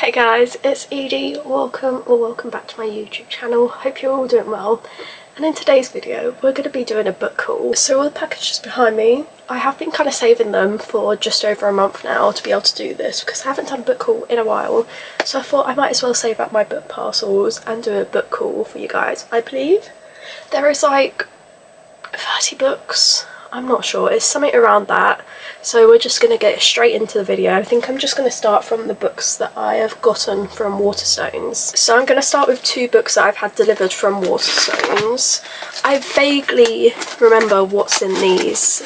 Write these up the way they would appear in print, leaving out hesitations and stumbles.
Hey guys, it's Edie. Welcome back to my YouTube channel. Hope you're all doing well. And in today's video, we're going to be doing a book haul. So all the packages behind me, I have been kind of saving them for just over a month now to be able to do this because I haven't done a book haul in a while. So I thought I might as well save up my book parcels and do a book haul for you guys. I believe there is like 30 books. I'm not sure, it's something around that. So we're just going to get straight into the video. I think I'm just going to start from the books that I have gotten from Waterstones. So I'm going to start with two books that I've had delivered from Waterstones. I vaguely remember what's in these,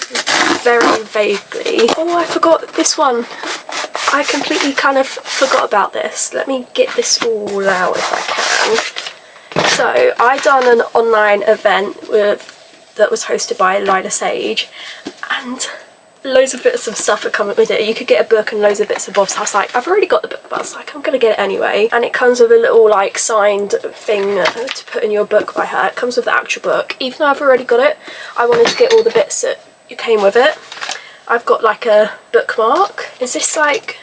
very vaguely. Oh, I forgot this one. I completely kind of forgot about this. Let me get this all out if I can. So I done an online event that was hosted by Lila Sage, and loads of bits of stuff that come with it. You could get a book and loads of bits and bobs. I was like, I've already got the book, but I was like, I'm gonna get it anyway. And it comes with a little like signed thing to put in your book by her. It comes with the actual book. Even though I've already got it, I wanted to get all the bits that came with it. I've got like a bookmark. Is this like...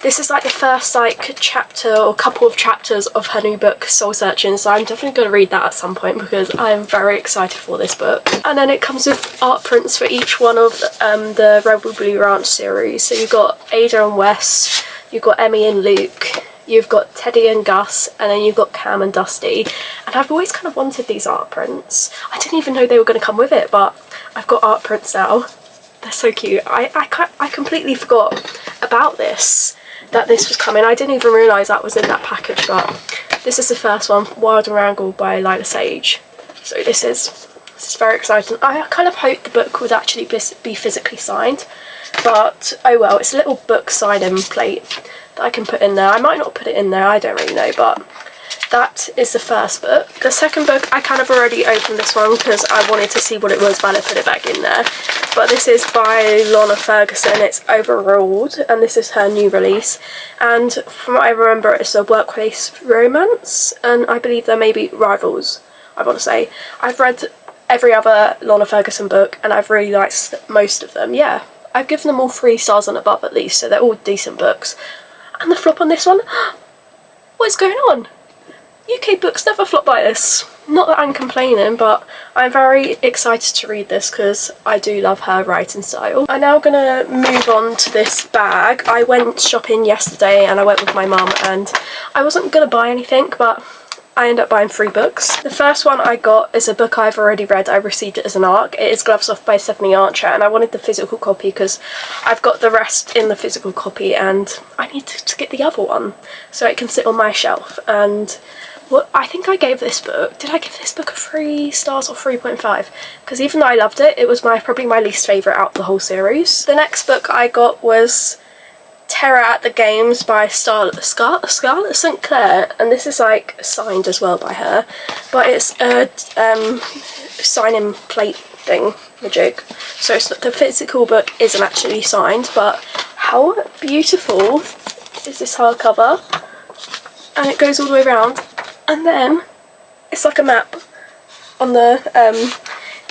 This is like the first like chapter or couple of chapters of her new book, Soul Searching, so I'm definitely going to read that at some point because I'm very excited for this book. And then it comes with art prints for each one of the Rebel Blue Ranch series. So you've got Ada and Wes, you've got Emmy and Luke, you've got Teddy and Gus, and then you've got Cam and Dusty. And I've always kind of wanted these art prints. I didn't even know they were going to come with it, but I've got art prints now. They're so cute. I completely forgot about this. That this was coming. I didn't even realise that was in that package, but this is the first one, Wild and Wrangle by Lila Sage. So this is very exciting. I kind of hoped the book would actually be physically signed, but oh well, it's a little book sign-in plate that I can put in there. I might not put it in there, I don't really know, but that is the first book. The second book, I kind of already opened this one because I wanted to see what it was, but I put it back in there. But this is by Lorna Ferguson. It's Overruled, and this is her new release. And from what I remember, it's a workplace romance, and I believe there may be rivals, I want to say. I've read every other Lorna Ferguson book, and I've really liked most of them. Yeah, I've given them all 3 stars and above at least, so they're all decent books. And the flop on this one? What is going on? UK books never flop like this. Not that I'm complaining, but I'm very excited to read this because I do love her writing style. I'm now gonna move on to this bag. I went shopping yesterday and I went with my mum, and I wasn't gonna buy anything, but I ended up buying 3 books. The first one I got is a book I've already read. I received it as an ARC. It is Gloves Off by Stephanie Archer, and I wanted the physical copy because I've got the rest in the physical copy and I need to get the other one so it can sit on my shelf. And well, I think I gave this book, did I give this book a 3 stars or 3.5? Because even though I loved it, it was probably my least favourite out of the whole series. The next book I got was Terror at the Games by Scarlett St. Clair, and this is like signed as well by her, but it's a sign-in plate thing, majig. So it's not, the physical book isn't actually signed, but how beautiful is this hardcover? And it goes all the way around. And then it's like a map on the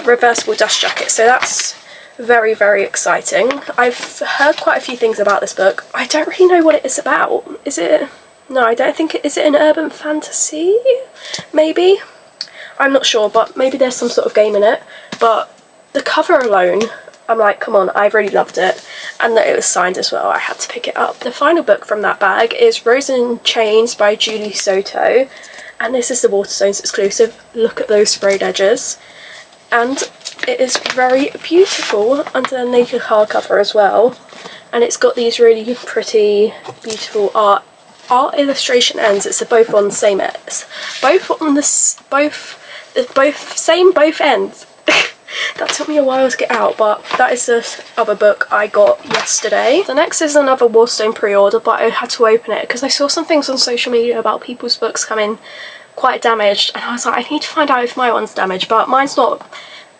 reversible dust jacket, so that's very, very exciting. I've heard quite a few things about this book. I don't really know what it is about. Is it... No, I don't think it... Is it an urban fantasy? Maybe? I'm not sure, but maybe there's some sort of game in it. But the cover alone, I'm like, come on, I really loved it. And that it was signed as well, I had to pick it up. The final book from that bag is Rose in Chains by Julie Soto. And this is the Waterstones exclusive. Look at those sprayed edges. And it is very beautiful underneath the hardcover as well. And it's got these really pretty, beautiful art illustration ends. It's both on the same ends. Both ends. That took me a while to get out, but that is the other book I got yesterday. The next is another Waterstone pre-order, but I had to open it because I saw some things on social media about people's books coming quite damaged, and I was like, I need to find out if my one's damaged, but mine's not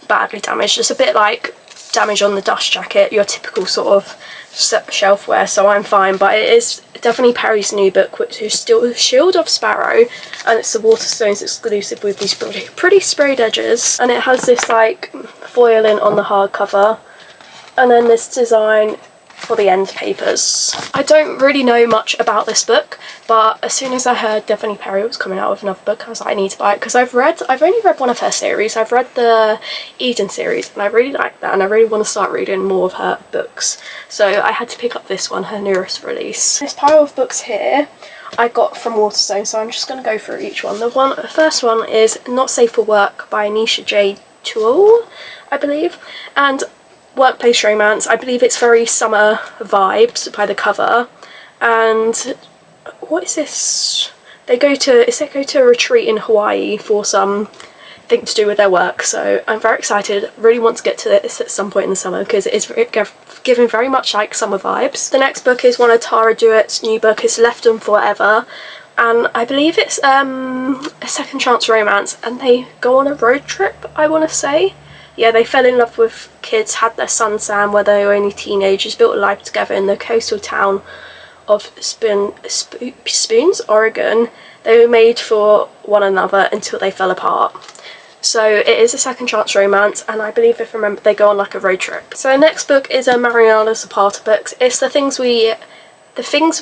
badly damaged. It's a bit like damage on the dust jacket, your typical sort of shelfware, so I'm fine, but it is definitely Perry's new book, which is still Shield of Sparrow, and it's the Waterstones exclusive with these pretty sprayed edges, and it has this like foiling on the hardcover, and then this design for the end papers. I don't really know much about this book, but as soon as I heard Devony Perry was coming out with another book, I was like, I need to buy it, because I've only read one of her series. I've read the Eden series and I really like that, and I really want to start reading more of her books. So I had to pick up this one, her newest release. This pile of books here I got from Waterstones, so I'm just going to go through each one. The first one is Not Safe for Work by Anisha J. Toole, I believe, and workplace romance. I believe it's very summer vibes by the cover. And what is this? They go to a retreat in Hawaii for something to do with their work, so I'm very excited. Really want to get to this at some point in the summer because it is given very much like summer vibes. The next book is one of Tara Dewitt's new book. It's Left Them Forever, and I believe it's a second chance romance, and they go on a road trip, I want to say. Yeah, they fell in love with kids, had their son Sam, where they were only teenagers, built a life together in the coastal town of Spoons, Oregon. They were made for one another until they fell apart. So it is a second chance romance, and I believe, if I remember, they go on like a road trip. So the next book is a Mariana Zapata book. It's The Things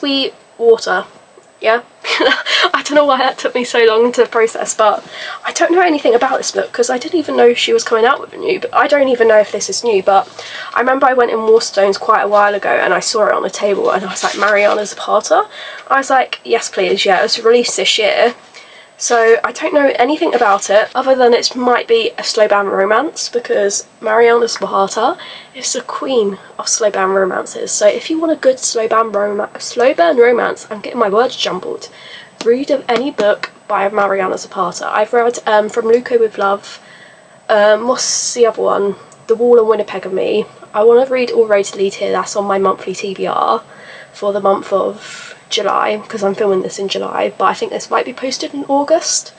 We Water. Yeah, I don't know why that took me so long to process, but I don't know anything about this book because I didn't even know she was coming out with a new, but I don't even know if this is new. But I remember I went in Waterstones quite a while ago and I saw it on the table and I was like, Mariana Zapata? I was like, yes please, yeah, it was released this year. So I don't know anything about it other than it might be a slow burn romance, because Mariana Zapata is the queen of slow burn romances. So if you want a good slow burn romance, I'm getting my words jumbled, read any book by Mariana Zapata. I've read From Luco with Love, what's the other one? The Wall and Winnipeg of Me. I want to read All Roads Lead Here. That's on my monthly TBR for the month of July, because I'm filming this in July, but I think this might be posted in August.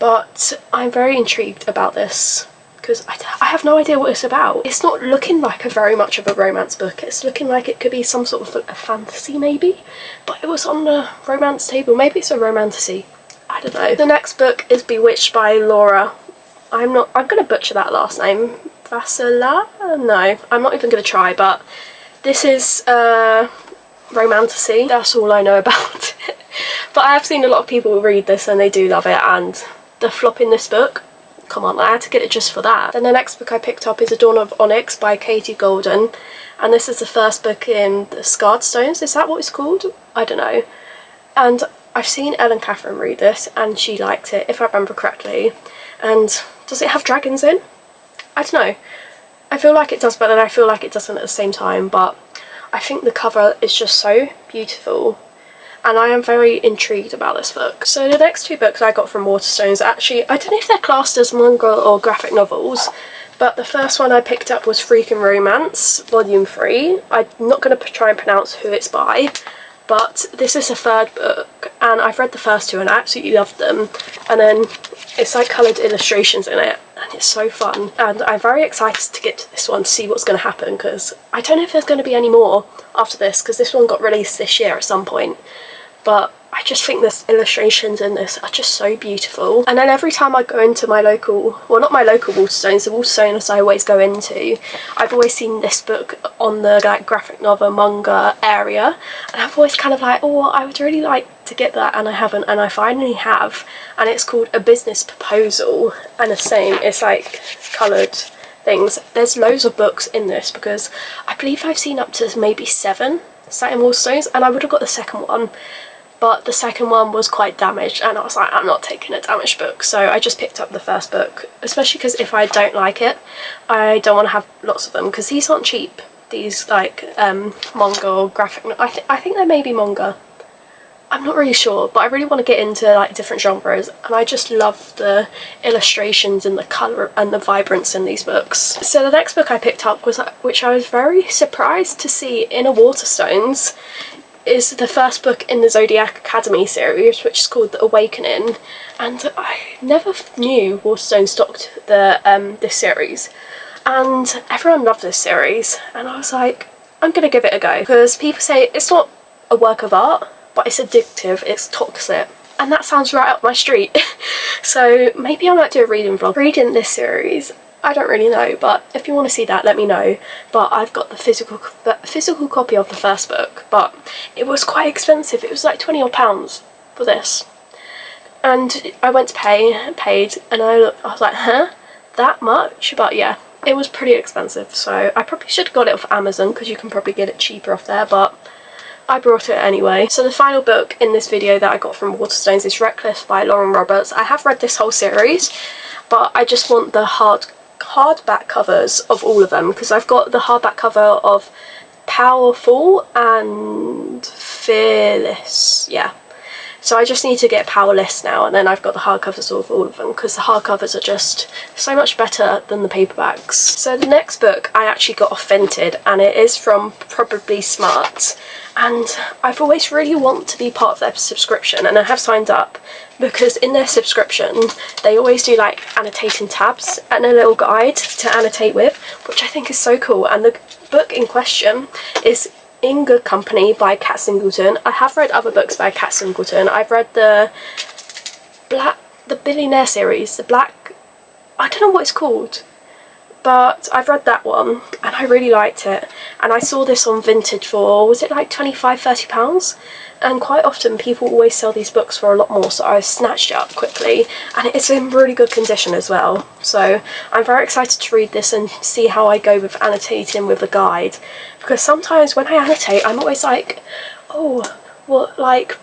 But I'm very intrigued about this because I have no idea what it's about. It's not looking like very much of a romance book. It's looking like it could be some sort of a fantasy maybe, but it was on the romance table. Maybe it's a romantasy, I don't know. The next book is Bewitched by Laura. I'm gonna butcher that last name. Vasila? No, I'm not even gonna try, but this is romantasy. That's all I know about it. But I have seen a lot of people read this and they do love it, and the flop in this book, come on, I had to get it just for that. Then the next book I picked up is A Dawn of Onyx by Katie Golden, and this is the first book in the Scarred Stones. Is that what it's called? I don't know. And I've seen Ellen Catherine read this and she liked it, if I remember correctly. And does it have dragons in? I don't know. I feel like it does, but then I feel like it doesn't at the same time. But I think the cover is just so beautiful and I am very intrigued about this book. So the next two books I got from Waterstones, actually, I don't know if they're classed as manga or graphic novels, but the first one I picked up was Freakin' Romance, Volume 3. I'm not going to try and pronounce who it's by, but this is the third book and I've read the first two and I absolutely loved them. And then it's like coloured illustrations in it and it's so fun, and I'm very excited to get to this one to see what's going to happen, because I don't know if there's going to be any more after this, because this one got released this year at some point. But I just think the illustrations in this are just so beautiful. And then every time I go into my local, well, not my local Waterstones, the Waterstones I always go into, I've always seen this book on the like graphic novel manga area, and I've always kind of like, oh, I would really like to get that, and I haven't, and I finally have. And it's called A Business Proposal, and the same, it's like coloured things. There's loads of books in this because I believe I've seen up to maybe 7 set in Waterstones, and I would have got the second one, but the second one was quite damaged and I was like, I'm not taking a damaged book, so I just picked up the first book, especially because if I don't like it, I don't want to have lots of them, because these aren't cheap, these like manga or graphic, I think they may be manga, I'm not really sure, but I really want to get into like different genres, and I just love the illustrations and the colour and the vibrance in these books. So the next book I picked up was, which I was very surprised to see in a Waterstones, is the first book in the Zodiac Academy series, which is called The Awakening, and I never knew Waterstones stocked this series, and everyone loved this series, and I was like, I'm gonna give it a go, because people say it's not a work of art, but it's addictive, it's toxic, and that sounds right up my street. So maybe I might do a reading vlog reading this series. I don't really know, but if you want to see that, let me know. But I've got the physical copy of the first book, but it was quite expensive. It was like £20 odd for this. And I went to paid, and I was like, huh? That much? But yeah, it was pretty expensive, so I probably should have got it off Amazon because you can probably get it cheaper off there, but I brought it anyway. So the final book in this video that I got from Waterstones is Reckless by Lauren Roberts. I have read this whole series, but I just want the hardback covers of all of them, because I've got the hardback cover of Powerful and Fearless, yeah. So I just need to get Powerless now, and then I've got the hardcovers of all of them, because the hardcovers are just so much better than the paperbacks. So the next book I actually got off Vinted, and it is from Probably Smart, and I've always really wanted to be part of their subscription, and I have signed up, because in their subscription they always do like annotating tabs and a little guide to annotate with, which I think is so cool. And the book in question is In Good Company by Kat Singleton. I have read other books by Kat Singleton. I've read the Billionaire series, I don't know what it's called, but I've read that one and I really liked it. And I saw this on Vinted for, was it like £25–30? And quite often people always sell these books for a lot more, so I snatched it up quickly, and it's in really good condition as well. So I'm very excited to read this and see how I go with annotating with a guide, because sometimes when I annotate I'm always like, oh, what like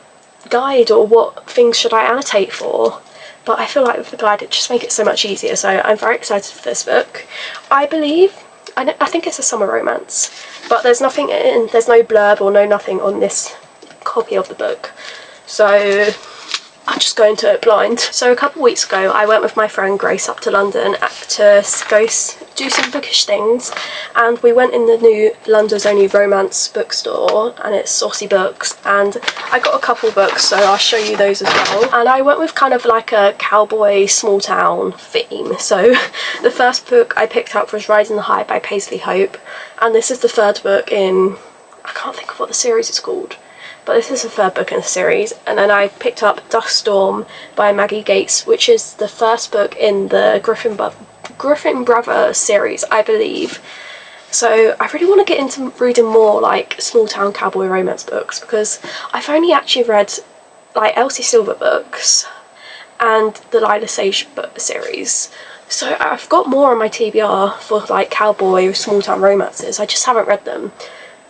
guide or what things should I annotate for? But I feel like with the guide it just makes it so much easier, so I'm very excited for this book. I think it's a summer romance, but there's no blurb or no nothing on this copy of the book, so I'll just go into it blind. So a couple of weeks ago I went with my friend Grace up to London to go do some bookish things, and we went in the new London's only romance bookstore, and it's Saucy Books, and I got a couple books, so I'll show you those as well. And I went with kind of like a cowboy small town theme. So the first book I picked up was Riding the High by Paisley Hope, and this is the third book in, I can't think of what the series is called, but this is the third book in the series. And then I picked up Dust Storm by Maggie Gates, which is the first book in the Griffin Brother series, I believe. So I really want to get into reading more like small town cowboy romance books, because I've only actually read like Elsie Silver books and the Lila Sage book series. So I've got more on my TBR for like cowboy or small town romances. I just haven't read them.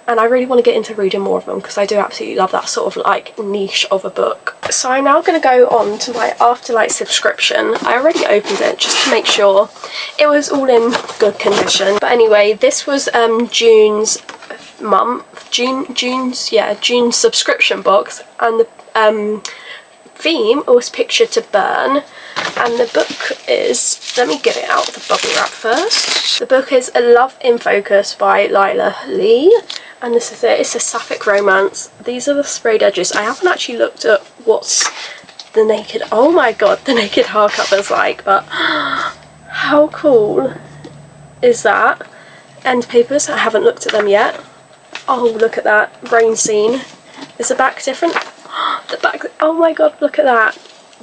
And I really want to get into reading more of them, because I do absolutely love that sort of like niche of a book. So I'm now going to go on to my Afterlight subscription. I already opened it just to make sure it was all in good condition. But anyway, this was June's subscription box, and the theme was Picture to Burn. And the book is, let me get it out of the bubble wrap first. The book is A Love in Focus by Lila Lee. And this is it, it's a sapphic romance. These are the sprayed edges. I haven't actually looked at what's the naked, oh my god, the naked hardcover's like, but how cool is that? End papers, I haven't looked at them yet. Oh, look at that, rain scene. Is the back different? The back, oh my god, look at that.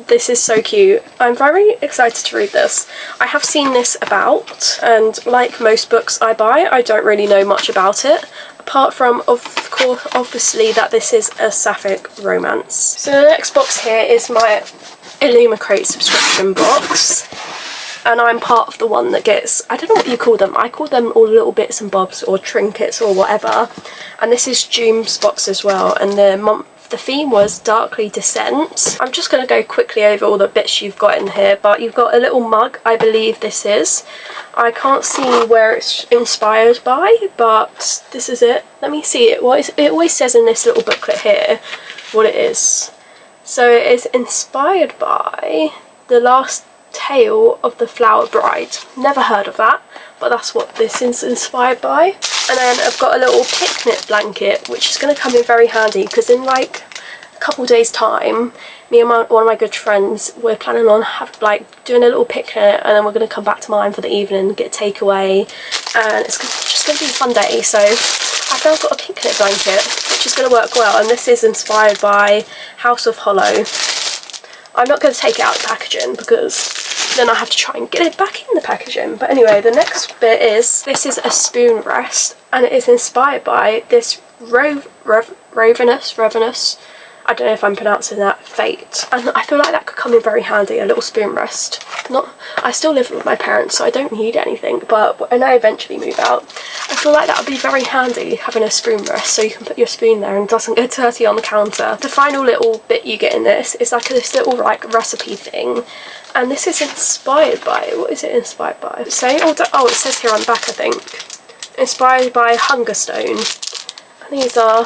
This is so cute. I'm very excited to read this. I have seen this about, and like most books I buy, I don't really know much about it, apart from, of course, obviously that this is a sapphic romance. So the next box here is my Illumicrate subscription box, and I'm part of the one that gets, I don't know what you call them, I call them all little bits and bobs or trinkets or whatever. And this is June's box as well, and the theme was Darkly Descent. I'm just going to go quickly over all the bits you've got in here, but you've got a little mug, I believe this is. I can't see where it's inspired by, but this is it. Let me see it. It always says in this little booklet here what it is. So it is inspired by The Last Tale of the Flower Bride. Never heard of that, but that's what this is inspired by. And then I've got a little picnic blanket, which is going to come in very handy, because in like a couple days time, me and one of my good friends, we're planning on doing a little picnic, and then we're going to come back to mine for the evening, get a takeaway, and it's just going to be a fun day. So I've now got a picnic blanket, which is going to work well, and this is inspired by House of Hollow. I'm not going to take it out of the packaging because then I have to try and get it back in the packaging. But anyway, the next bit is, this is a spoon rest, and it is inspired by this Ravenous, I don't know if I'm pronouncing that, fate. And I feel like that could come in very handy, a little spoon rest. I still live with my parents, so I don't need anything, but when I eventually move out, I feel like that would be very handy, having a spoon rest, so you can put your spoon there and it doesn't get dirty on the counter. The final little bit you get in this is like this little like recipe thing, and this is inspired by, what is it inspired by? Oh, it says here on the back, I think. Inspired by Hungerstone. And these are,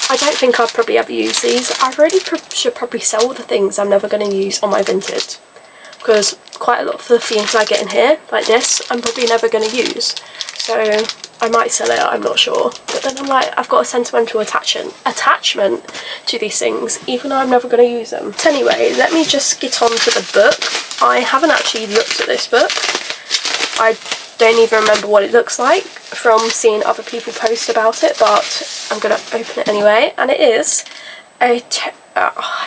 I don't think I'd probably ever use these. I really should probably sell the things I'm never going to use on my Vinted, because quite a lot of the things I get in here, like this, I'm probably never going to use. So I might sell it, I'm not sure. But then I'm like, I've got a sentimental attachment to these things, even though I'm never going to use them. So anyway, let me just get on to the book. I haven't actually looked at this book. I don't even remember what it looks like from seeing other people post about it, but I'm going to open it anyway. And it is I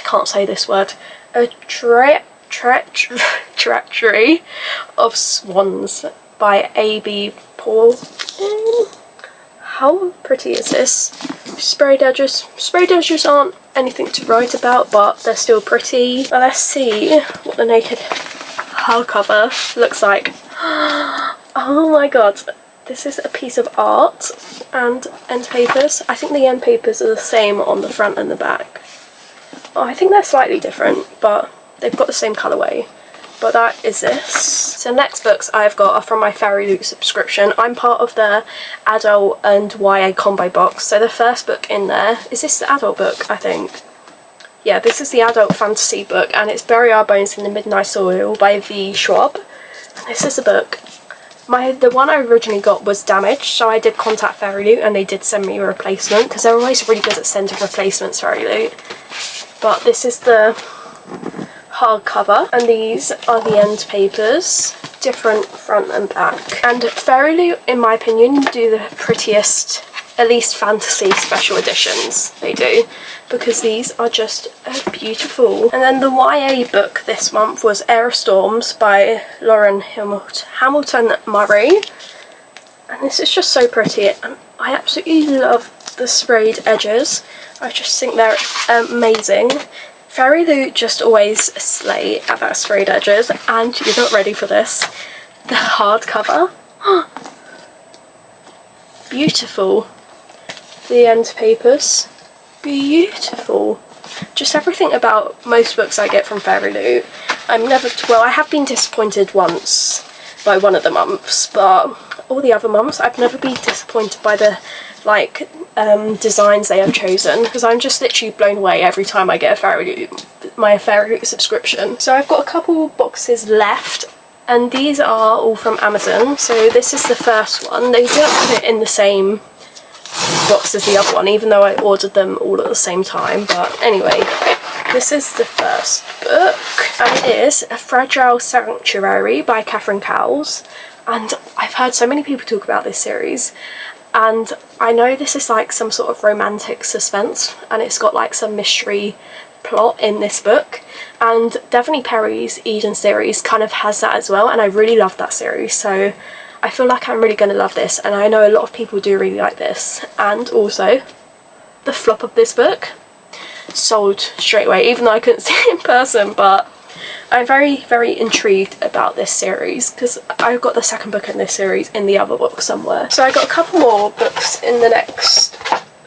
can't say this word. A Treachery of Swans by A.B. Paul. How pretty is this? Sprayed edges. Sprayed edges aren't anything to write about, but they're still pretty. But let's see what the naked hardcover looks like. Oh my god, this is a piece of art and end papers. I think the end papers are the same on the front and the back. Oh, I think they're slightly different, but they've got the same colourway. But that is this. So next books I've got are from my Fairy Loot subscription. I'm part of the adult and YA combo box. So the first book in there, is this the adult book, I think? Yeah, this is the adult fantasy book, and it's Bury Our Bones in the Midnight Soil by V. Schwab. And this is a book. The one I originally got was damaged, so I did contact Fairy Loot and they did send me a replacement, because they're always really good at sending replacements, Fairy Loot. But this is the hardcover, and these are the end papers, different front and back. And Fairy Loot, in my opinion, do the prettiest, at least fantasy special editions they do, because these are just beautiful. And then the YA book this month was Air of Storms by Lauren Hamilton Murray, and this is just so pretty, and I absolutely love the sprayed edges. I just think they're amazing. Fairy Loot just always slay at that sprayed edges, and you're not ready for this. The hardcover. Beautiful. The end papers. Beautiful. Just everything about most books I get from Fairy Loot. I have been disappointed once by one of the months, but all the other months I've never been disappointed by the designs they have chosen, because I'm just literally blown away every time I get my Fairy Loot subscription. So I've got a couple boxes left, and these are all from Amazon. So this is the first one. They didn't put it in the same box as the other one, even though I ordered them all at the same time. But anyway, this is the first book, and it is A Fragile Sanctuary by Catherine Cowles. And I've heard so many people talk about this series, and I know this is like some sort of romantic suspense, and it's got like some mystery plot in this book, and Daphne Perry's Eden series kind of has that as well, and I really love that series, so I feel like I'm really going to love this, and I know a lot of people do really like this. And also, the flop of this book sold straight away, even though I couldn't see it in person, but I'm very, very intrigued about this series, because I've got the second book in this series in the other book somewhere. So I got a couple more books in the next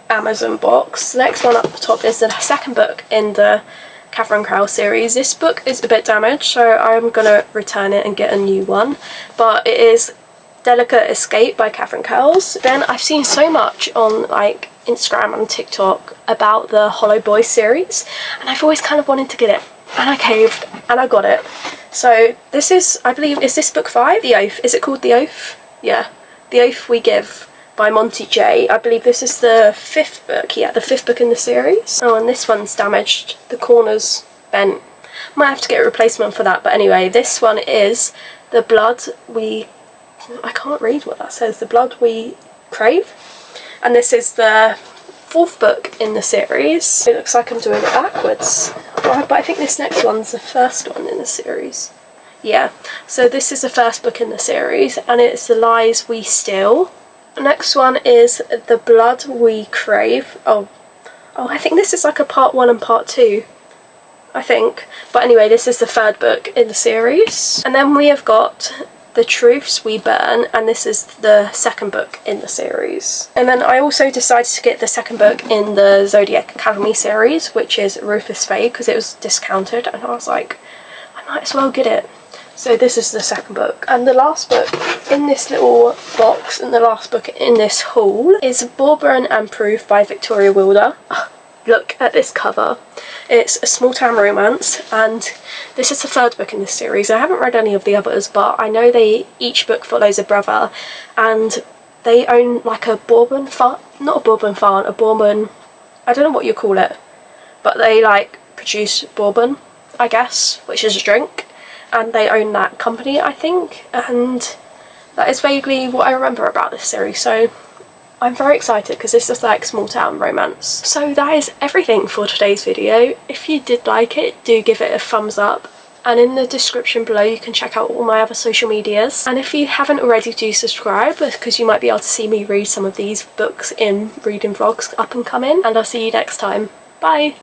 Amazon box. The next one up the top is the second book in the Catherine Cowles series. This book is a bit damaged, so I'm going to return it and get a new one. But it is Delicate Escape by Catherine Cowles. Then I've seen so much on like Instagram and TikTok about the Hollow Boy series, and I've always kind of wanted to get it, and I caved and I got it. So this is, I believe, is this book 5? The Oath. Is it called The Oath? Yeah. The Oath We Give by Monty J. I believe this is the 5th book. Yeah, the 5th book in the series. Oh, and this one's damaged. The corner's bent. Might have to get a replacement for that, but anyway, this one is The Blood We... I can't read what that says. The Blood We Crave. And this is the 4th book in the series. It looks like I'm doing it backwards. But I think this next one's the first one in the series. Yeah, so this is the first book in the series, and it's The Lies We Steal. The next one is The Blood We Crave. Oh, I think this is like a part 1 and part 2, I think. But anyway, this is the third book in the series. And then we have got The Truths We Burn, and this is the second book in the series. And then I also decided to get the second book in the Zodiac Academy series, which is Rufus Fade, because it was discounted, and I was like, I might as well get it. So this is the second book. And the last book in this little box, and the last book in this haul, is Bourbon and Proof by Victoria Wilder. Look at this cover. It's a small town romance, and this is the third book in this series. I haven't read any of the others, but I know each book follows a brother, and they own like a bourbon farm, not a bourbon farm, a bourbon, I don't know what you call it, but they like produce bourbon, I guess, which is a drink, and they own that company, I think, and that is vaguely what I remember about this series. So I'm very excited because this is like small town romance. So that is everything for today's video. If you did like it, do give it a thumbs up. And in the description below you can check out all my other social medias. And if you haven't already, do subscribe, because you might be able to see me read some of these books in reading vlogs up and coming. And I'll see you next time. Bye!